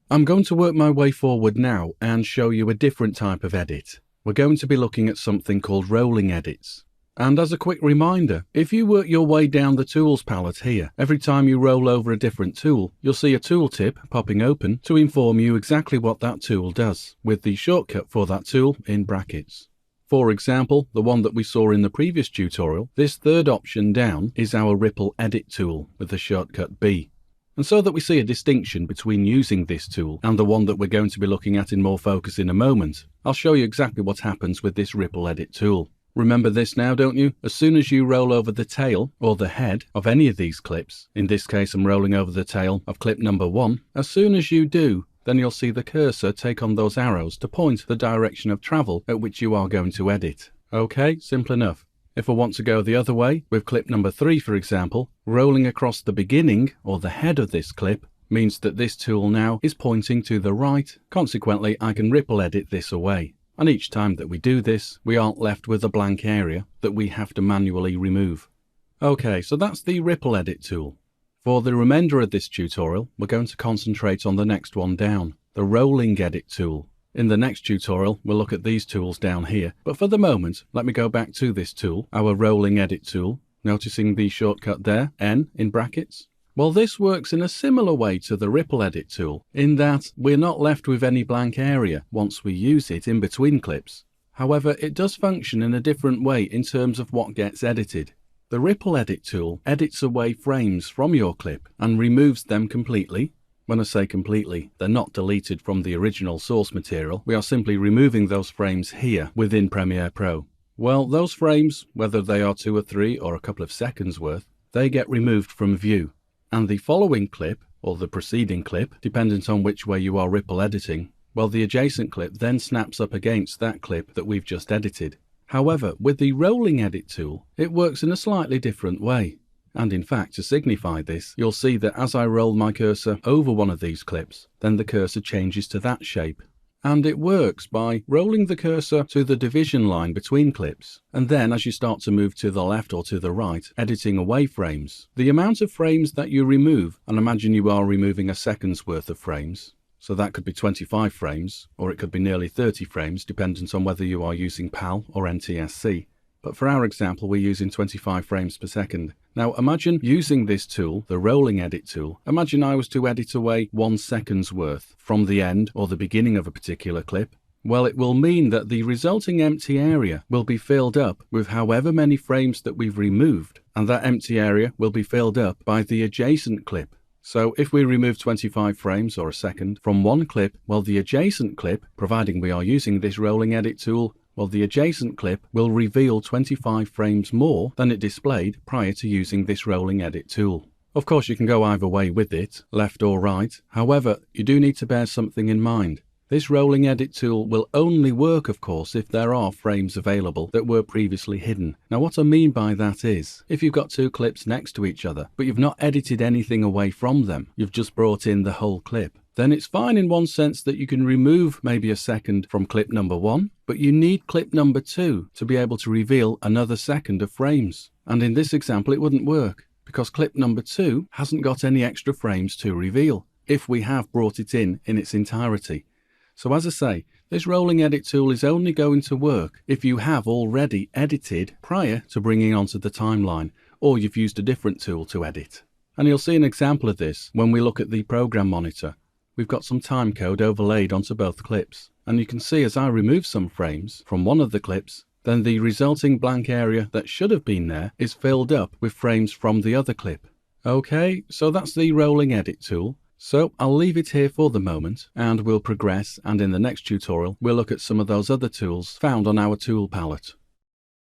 I'm going to work my way forward now and show you a different type of edit. We're going to be looking at something called rolling edits. And as a quick reminder, if you work your way down the tools palette here, every time you roll over a different tool, you'll see a tooltip popping open to inform you exactly what that tool does, with the shortcut for that tool in brackets. For example, the one that we saw in the previous tutorial, this third option down is our Ripple Edit tool with the shortcut B. And so that we see a distinction between using this tool and the one that we're going to be looking at in more focus in a moment, I'll show you exactly what happens with this Ripple Edit tool. Remember this now, don't you? As soon as you roll over the tail or the head of any of these clips, in this case I'm rolling over the tail of clip number 1, as soon as you do, then you'll see the cursor take on those arrows to point the direction of travel at which you are going to edit. Okay, simple enough. If I want to go the other way, with clip number 3 for example, rolling across the beginning or the head of this clip means that this tool now is pointing to the right. Consequently, I can ripple edit this away. And each time that we do this, we aren't left with a blank area that we have to manually remove. Okay, so that's the Ripple Edit tool. For the remainder of this tutorial, we're going to concentrate on the next one down, the Rolling Edit tool. In the next tutorial, we'll look at these tools down here, but for the moment, let me go back to this tool, our Rolling Edit tool, noticing the shortcut there, N in brackets. Well, this works in a similar way to the Ripple Edit tool, in that we're not left with any blank area once we use it in between clips. However, it does function in a different way in terms of what gets edited. The Ripple Edit tool edits away frames from your clip and removes them completely. When I say completely, they're not deleted from the original source material. We are simply removing those frames here within Premiere Pro. Well, those frames, whether they are 2 or 3 or a couple of seconds worth, they get removed from view. And the following clip, or the preceding clip, dependent on which way you are ripple editing, well, the adjacent clip then snaps up against that clip that we've just edited. However, with the Rolling Edit tool, it works in a slightly different way. And in fact, to signify this, you'll see that as I roll my cursor over one of these clips, then the cursor changes to that shape. And it works by rolling the cursor to the division line between clips, and then as you start to move to the left or to the right, editing away frames. The amount of frames that you remove, and imagine you are removing a second's worth of frames, so that could be 25 frames, or it could be nearly 30 frames, dependent on whether you are using PAL or NTSC. But for our example, we're using 25 frames per second. Now imagine using this tool, the Rolling Edit tool. Imagine I was to edit away 1 second's worth from the end or the beginning of a particular clip. Well, it will mean that the resulting empty area will be filled up with however many frames that we've removed, and that empty area will be filled up by the adjacent clip. So if we remove 25 frames or a second from one clip, well, the adjacent clip, providing we are using this Rolling Edit tool, well, the adjacent clip will reveal 25 frames more than it displayed prior to using this Rolling Edit tool. Of course, you can go either way with it, left or right. However, you do need to bear something in mind. This Rolling Edit tool will only work, of course, if there are frames available that were previously hidden. Now, what I mean by that is, if you've got 2 clips next to each other, but you've not edited anything away from them, you've just brought in the whole clip, then it's fine in one sense that you can remove maybe a second from clip number 1, but you need clip number 2 to be able to reveal another second of frames. And in this example, it wouldn't work, because clip number 2 hasn't got any extra frames to reveal, if we have brought it in its entirety. So as I say, this Rolling Edit tool is only going to work if you have already edited prior to bringing onto the timeline, or you've used a different tool to edit. And you'll see an example of this when we look at the program monitor. We've got some time code overlaid onto both clips, and you can see as I remove some frames from one of the clips, then the resulting blank area that should have been there is filled up with frames from the other clip. Okay, so that's the Rolling Edit tool. So I'll leave it here for the moment, and we'll progress, and in the next tutorial we'll look at some of those other tools found on our tool palette.